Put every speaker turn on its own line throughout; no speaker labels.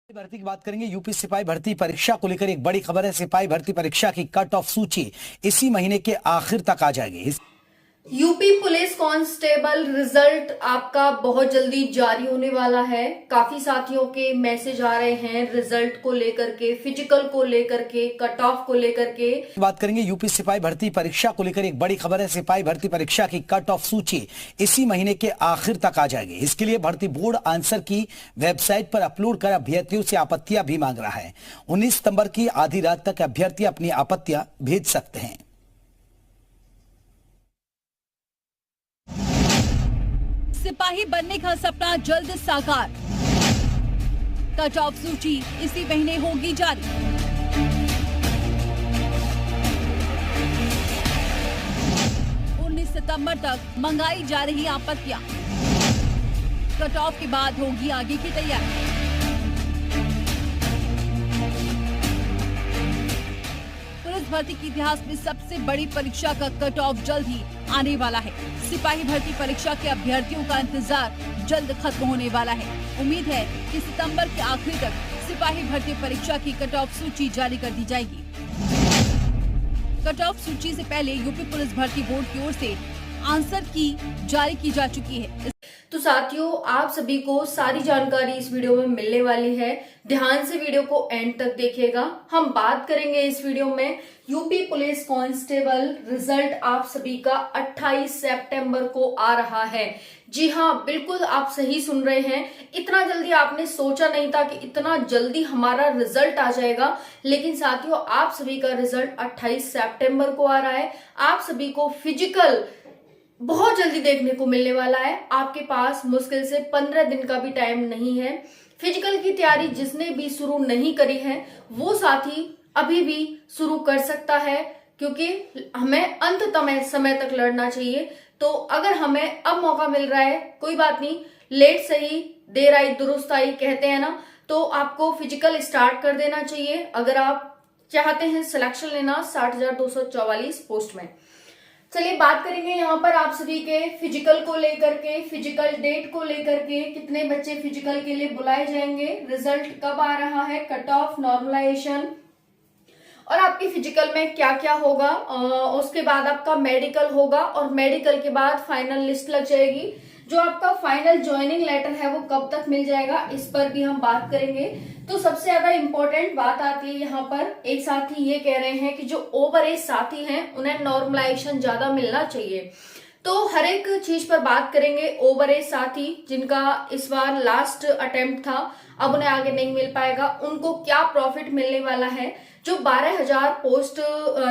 भर्ती की बात करेंगे। यूपी सिपाही भर्ती परीक्षा को लेकर एक बड़ी खबर है। सिपाही भर्ती परीक्षा की कट ऑफ सूची इसी महीने के आखिर तक आ जाएगी।
यूपी पुलिस कांस्टेबल रिजल्ट आपका बहुत जल्दी जारी होने वाला है। काफी साथियों के मैसेज आ रहे हैं रिजल्ट को लेकर के, फिजिकल को लेकर के, कट ऑफ को लेकर के।
बात करेंगे यूपी सिपाही भर्ती परीक्षा को लेकर एक बड़ी खबर है। सिपाही भर्ती परीक्षा की कट ऑफ सूची इसी महीने के आखिर तक आ जाएगी। इसके लिए भर्ती बोर्ड आंसर की वेबसाइट पर अपलोड कर अभ्यर्थियों से आपत्तियां भी मांग रहा है। 19 सितंबर की आधी रात तक अभ्यर्थी अपनी आपत्तियां भेज सकते हैं।
सिपाही बनने का सपना जल्द साकार। कट ऑफ सूची इसी महीने होगी जारी। सितंबर तक मंगाई जा रही आपत्तियां। कट ऑफ के बाद होगी आगे की तैयारी। पुलिस भर्ती के इतिहास में सबसे बड़ी परीक्षा का कट ऑफ जल्द ही आने वाला है। सिपाही भर्ती परीक्षा के अभ्यर्थियों का इंतजार जल्द खत्म होने वाला है। उम्मीद है कि सितंबर के आखिर तक सिपाही भर्ती परीक्षा की कट ऑफ सूची जारी कर दी जाएगी। कट ऑफ सूची से पहले यूपी पुलिस भर्ती बोर्ड की ओर से आंसर की जारी की जा चुकी है।
तो साथियों, आप सभी को सारी जानकारी इस वीडियो में मिलने वाली है। ध्यान से वीडियो को एंड तक देखिएगा। हम बात करेंगे इस वीडियो में यूपी पुलिस कांस्टेबल रिजल्ट आप सभी का 28 सितंबर को आ रहा है। जी हाँ, बिल्कुल आप सही सुन रहे हैं। इतना जल्दी आपने सोचा नहीं था कि इतना जल्दी हमारा रिजल्ट आ जाएगा, लेकिन साथियों आप सभी का रिजल्ट 28 सितंबर को आ रहा है। आप सभी को फिजिकल बहुत जल्दी देखने को मिलने वाला है। आपके पास मुश्किल से 15 दिन का भी टाइम नहीं है। फिजिकल की तैयारी जिसने भी शुरू नहीं करी है वो साथी अभी भी शुरू कर सकता है, क्योंकि हमें अंततम समय तक लड़ना चाहिए। तो अगर हमें अब मौका मिल रहा है, कोई बात नहीं, लेट सही देर आई दुरुस्त आई कहते हैं ना, तो आपको फिजिकल स्टार्ट कर देना चाहिए अगर आप चाहते हैं सिलेक्शन लेना 60,244 पोस्ट में। चलिए बात करेंगे यहाँ पर आप सभी के फिजिकल को लेकर के, फिजिकल डेट को लेकर के, कितने बच्चे फिजिकल के लिए बुलाए जाएंगे, रिजल्ट कब आ रहा है, कट ऑफ, नॉर्मलाइजेशन और आपकी फिजिकल में क्या क्या होगा। उसके बाद आपका मेडिकल होगा और मेडिकल के बाद फाइनल लिस्ट लग जाएगी। जो आपका फाइनल ज्वाइनिंग लेटर है वो कब तक मिल जाएगा, इस पर भी हम बात करेंगे। तो सबसे ज्यादा इंपॉर्टेंट बात आती है यहाँ पर, एक साथी ये कह रहे हैं कि जो ओवर एज साथी हैं उन्हें नॉर्मलाइजेशन ज्यादा मिलना चाहिए। तो हर एक चीज पर बात करेंगे। ओवर एज साथी जिनका इस बार लास्ट अटेम्प्ट था, अब उन्हें आगे नहीं मिल पाएगा, उनको क्या प्रॉफिट मिलने वाला है। जो 12,000 पोस्ट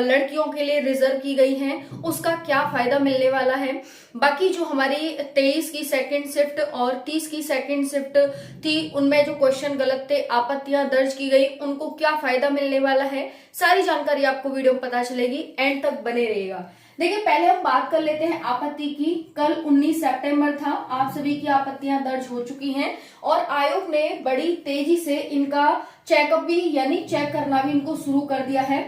लड़कियों के लिए रिजर्व की गई हैं उसका क्या फायदा मिलने वाला है। बाकी जो हमारी 23 की सेकंड शिफ्ट और 30 की सेकंड शिफ्ट थी उनमें जो क्वेश्चन गलत थे, आपत्तियां दर्ज की गई, उनको क्या फायदा मिलने वाला है, सारी जानकारी आपको वीडियो में पता चलेगी। एंड तक बने रहिएगा। देखिए पहले हम बात कर लेते हैं आपत्ति की। कल 19 सितंबर था, आप सभी की आपत्तियां दर्ज हो चुकी हैं और आयोग ने बड़ी तेजी से इनका चेकअप भी यानी चेक करना भी इनको शुरू कर दिया है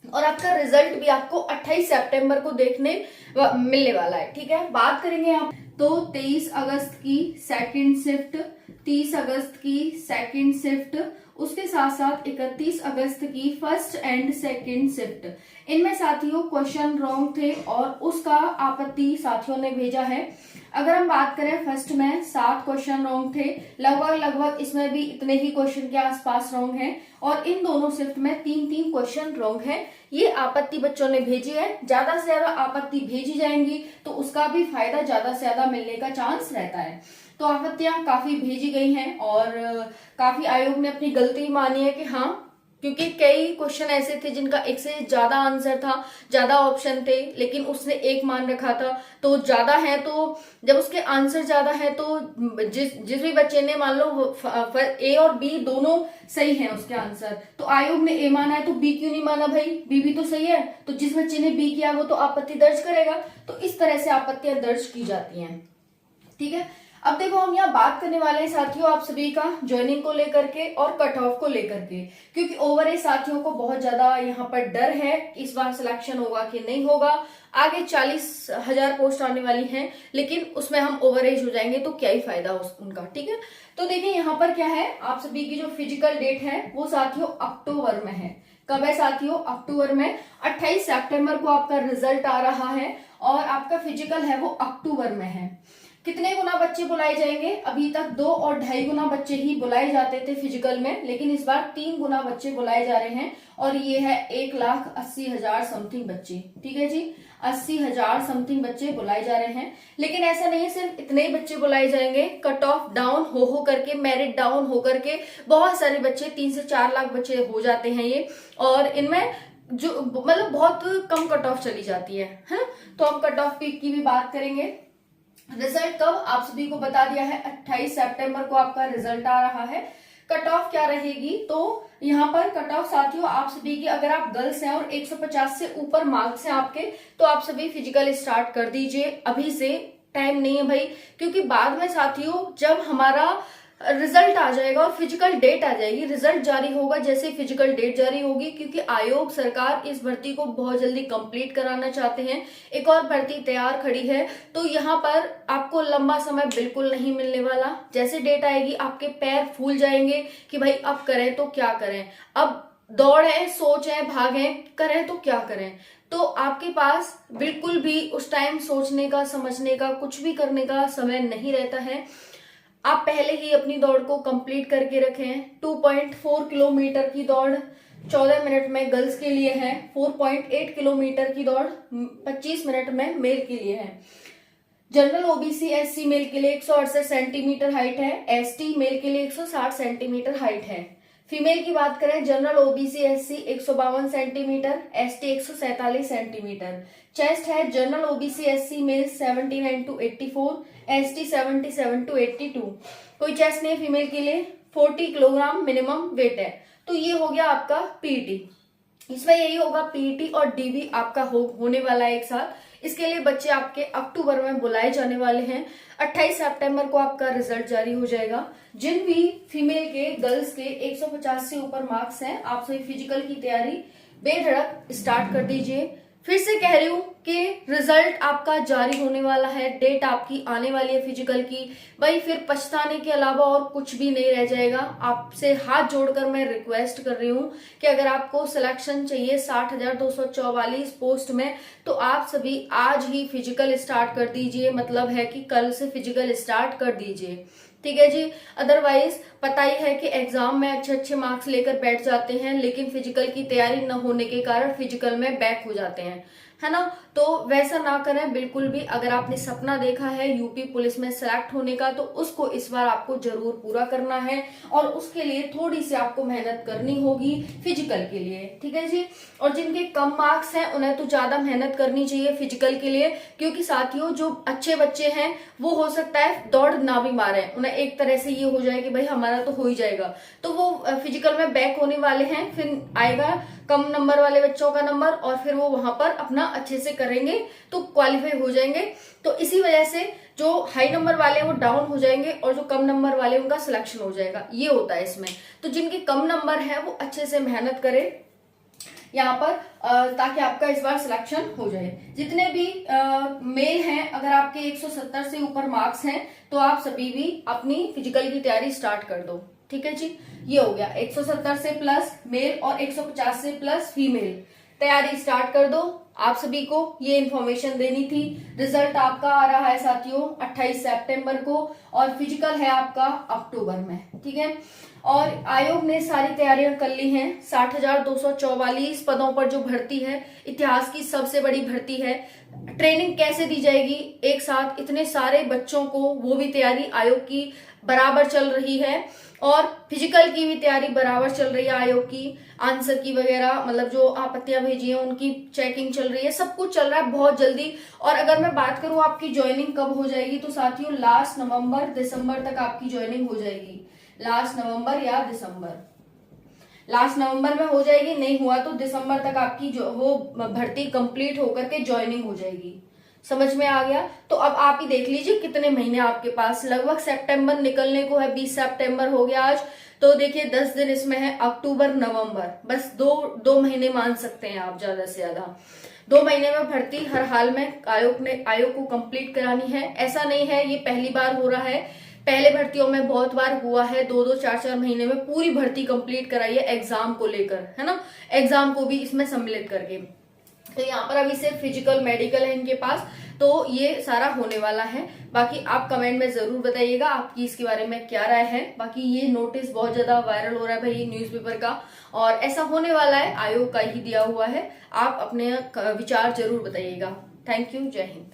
और आपका रिजल्ट भी आपको 28 सितंबर को देखने मिलने वाला है। ठीक है, बात करेंगे आप तो 23 अगस्त की सेकंड शिफ्ट, 30 अगस्त की सेकंड शिफ्ट, उसके साथ साथ 31 अगस्त की फर्स्ट एंड सेकंड शिफ्ट। इनमें साथियों क्वेश्चन रॉन्ग थे और उसका आपत्ति साथियों ने भेजा है। अगर हम बात करें फर्स्ट में 7 क्वेश्चन रॉन्ग थे, लगभग इसमें भी इतने ही क्वेश्चन के आसपास रॉन्ग हैं और इन दोनों शिफ्ट में 3-3 क्वेश्चन रॉन्ग हैं। ये आपत्ति बच्चों ने भेजी है। ज्यादा से ज्यादा आपत्ति भेजी जाएंगी तो उसका भी फायदा ज्यादा से ज्यादा मिलने का चांस रहता है। तो आपत्तियां काफी भेजी गई हैं और काफी आयोग ने अपनी गलती मानी है कि हाँ, क्योंकि कई क्वेश्चन ऐसे थे जिनका एक से ज्यादा आंसर था, ज्यादा ऑप्शन थे, लेकिन उसने एक मान रखा था। तो ज्यादा है तो जब उसके आंसर ज्यादा है तो जिस भी बच्चे ने मान लो ए और बी दोनों सही हैं उसके आंसर, तो आयोग ने ए माना है तो बी क्यों नहीं माना भाई, बी भी तो सही है। तो जिस बच्चे ने बी किया वो तो आपत्ति दर्ज करेगा। तो इस तरह से आपत्तियां दर्ज की जाती हैं। ठीक है, अब देखो हम यहाँ बात करने वाले हैं साथियों आप सभी का ज्वाइनिंग को लेकर के और कट ऑफ को लेकर के, क्योंकि ओवर एज साथियों को बहुत ज्यादा यहाँ पर डर है कि इस बार सिलेक्शन होगा कि नहीं होगा। आगे 40,000 पोस्ट आने वाली हैं, लेकिन उसमें हम ओवर एज हो जाएंगे तो क्या ही फायदा उनका। ठीक है, तो देखिए यहाँ पर क्या है, आप सभी की जो फिजिकल डेट है वो साथियों अक्टूबर में है। कब है साथियों? अक्टूबर में। 28 सितंबर को आपका रिजल्ट आ रहा है और आपका फिजिकल है वो अक्टूबर में है। कितने गुना बच्चे बुलाए जाएंगे? अभी तक 2 और 2.5 गुना बच्चे ही बुलाए जाते थे फिजिकल में, लेकिन इस बार 3 गुना बच्चे बुलाए जा रहे हैं और ये है 1,80,000 समथिंग बच्चे। ठीक है जी, 80,000 समथिंग बच्चे बुलाए जा रहे हैं। लेकिन ऐसा नहीं है सिर्फ इतने ही बच्चे बुलाए जाएंगे, कट ऑफ डाउन हो करके, मेरिट डाउन हो करके बहुत सारे बच्चे, 3 से 4 लाख बच्चे हो जाते हैं ये, और इनमें जो मतलब बहुत कम कट ऑफ चली जाती है ना। तो हम कट ऑफ की भी बात करेंगे। रिजल्ट कब? आप सभी को बता दिया है, 28 सितंबर को आपका रिजल्ट आ रहा है। कट ऑफ क्या रहेगी? तो यहाँ पर कट ऑफ साथियों आप सभी की, अगर आप गर्ल्स हैं और 150 से ऊपर मार्क्स हैं आपके, तो आप सभी फिजिकल स्टार्ट कर दीजिए। अभी से टाइम नहीं है भाई, क्योंकि बाद में साथियों जब हमारा रिजल्ट आ जाएगा और फिजिकल डेट आ जाएगी, रिजल्ट जारी होगा जैसे फिजिकल डेट जारी होगी, क्योंकि आयोग सरकार इस भर्ती को बहुत जल्दी कंप्लीट कराना चाहते हैं। एक और भर्ती तैयार खड़ी है, तो यहाँ पर आपको लंबा समय बिल्कुल नहीं मिलने वाला। जैसे डेट आएगी आपके पैर फूल जाएंगे कि भाई अब करें तो क्या करें, अब दौड़ है, सोच है, भाग है, करें तो क्या करें। तो आपके पास बिल्कुल भी उस टाइम सोचने का, समझने का, कुछ भी करने का समय नहीं रहता है। आप पहले ही अपनी दौड़ को कंप्लीट करके रखें। 2.4 किलोमीटर की दौड़ 14 मिनट में गर्ल्स के लिए है, 4.8 किलोमीटर की दौड़ 25 मिनट में मेल के लिए है। जनरल ओबीसी एससी मेल के लिए 168 सेंटीमीटर हाइट है, एसटी मेल के लिए 160 सेंटीमीटर हाइट है। फीमेल की बात करें, general OBC SC 152 centimetre, ST 147 centimetre. Chest है general OBC SC male 79 to 84, ST 77 to 82। कोई चेस्ट नहीं फीमेल के लिए। 40 किलोग्राम मिनिमम वेट है। तो ये हो गया आपका पीटी। इसमें यही होगा, पीटी और डीबी आपका होने वाला है एक साथ। इसके लिए बच्चे आपके अक्टूबर में बुलाए जाने वाले हैं। 28 सितंबर को आपका रिजल्ट जारी हो जाएगा। जिन भी फीमेल के, गर्ल्स के 150 से ऊपर मार्क्स हैं, आप सभी फिजिकल की तैयारी बेधड़क स्टार्ट कर दीजिए। फिर से कह रही हूँ कि रिजल्ट आपका जारी होने वाला है, डेट आपकी आने वाली है फिजिकल की। भाई फिर पछताने के अलावा और कुछ भी नहीं रह जाएगा। आपसे हाथ जोड़कर मैं रिक्वेस्ट कर रही हूँ कि अगर आपको सिलेक्शन चाहिए 60,244 पोस्ट में, तो आप सभी आज ही फिजिकल स्टार्ट कर दीजिए। मतलब है कि कल से फिजिकल स्टार्ट कर दीजिए, ठीक है जी। अदरवाइज पता ही है कि एग्जाम में अच्छे अच्छे मार्क्स लेकर बैठ जाते हैं, लेकिन फिजिकल की तैयारी न होने के कारण फिजिकल में बैक हो जाते हैं, है ना। तो वैसा ना करें बिल्कुल भी। अगर आपने सपना देखा है यूपी पुलिस में सेलेक्ट होने का, तो उसको इस बार आपको जरूर पूरा करना है, और उसके लिए थोड़ी सी आपको मेहनत करनी होगी फिजिकल के लिए, ठीक है जी। और जिनके कम मार्क्स हैं उन्हें तो ज्यादा मेहनत करनी चाहिए फिजिकल के लिए, क्योंकि साथियों जो अच्छे बच्चे हैं वो हो सकता है दौड़ ना भी मारे, उन्हें एक तरह से ये हो जाए कि भाई हमारा तो हो ही जाएगा, तो वो फिजिकल में बैक होने वाले हैं। फिर आएगा कम नंबर वाले बच्चों का नंबर, और फिर वो वहां पर अपना अच्छे से करेंगे तो क्वालिफाई हो जाएंगे। तो इसी वजह से जो हाई नंबर वाले हैं वो डाउन हो जाएंगे, और जो कम नंबर वाले उनका सिलेक्शन हो जाएगा, ये होता है इसमें। तो जिनके कम नंबर है वो अच्छे से मेहनत करें यहाँ पर, ताकि आपका इस बार सिलेक्शन हो जाए। जितने भी मेल हैं, अगर आपके 170 से ऊपर मार्क्स हैं, तो आप सभी भी अपनी फिजिकल की तैयारी स्टार्ट कर दो, ठीक है जी। ये हो गया 170 से प्लस मेल और 150 से प्लस फीमेल, तैयारी स्टार्ट कर दो। आप सभी को ये इन्फॉर्मेशन देनी थी। रिजल्ट आपका आ रहा है साथियों 28 सितंबर को, और फिजिकल है आपका अक्टूबर में, ठीक है। और आयोग ने सारी तैयारियां कर ली हैं। 60,244 पदों पर जो भर्ती है, इतिहास की सबसे बड़ी भर्ती है। ट्रेनिंग कैसे दी जाएगी एक साथ इतने सारे बच्चों को, वो भी तैयारी आयोग की बराबर चल रही है, और फिजिकल की भी तैयारी बराबर चल रही है आयोग की। आंसर की वगैरह, मतलब जो आपत्तियां भेजी हैं उनकी चेकिंग चल रही है, सब कुछ चल रहा है बहुत जल्दी। और अगर मैं बात करूं आपकी ज्वाइनिंग कब हो जाएगी, तो साथियों लास्ट नवंबर दिसंबर तक आपकी ज्वाइनिंग हो जाएगी। लास्ट नवंबर या दिसंबर, लास्ट नवंबर में हो जाएगी, नहीं हुआ तो दिसंबर तक आपकी जो वो भर्ती कंप्लीट होकर के ज्वाइनिंग हो जाएगी। समझ में आ गया। तो अब आप ही देख लीजिए कितने महीने आपके पास, लगभग सितंबर निकलने को है, 20 सितंबर हो गया आज। तो देखिए 10 दिन इसमें है, अक्टूबर नवंबर, बस दो महीने मान सकते हैं आप, ज्यादा से ज्यादा 2 महीने में भर्ती हर हाल में आयोग को कंप्लीट करानी है। ऐसा नहीं है ये पहली बार हो रहा है, पहले भर्तियों में बहुत बार हुआ है, 2-2 4-4 महीने में पूरी भर्ती कंप्लीट कराई है एग्जाम को लेकर, है ना, एग्जाम को भी इसमें सम्मिलित करके। तो यहाँ पर अभी सिर्फ फिजिकल मेडिकल है इनके पास, तो ये सारा होने वाला है। बाकी आप कमेंट में जरूर बताइएगा आपकी इसके बारे में क्या राय है। बाकी ये नोटिस बहुत ज्यादा वायरल हो रहा है भाई न्यूज़पेपर का, और ऐसा होने वाला है, आयोग का ही दिया हुआ है। आप अपने विचार जरूर बताइएगा। थैंक यू, जय हिंद।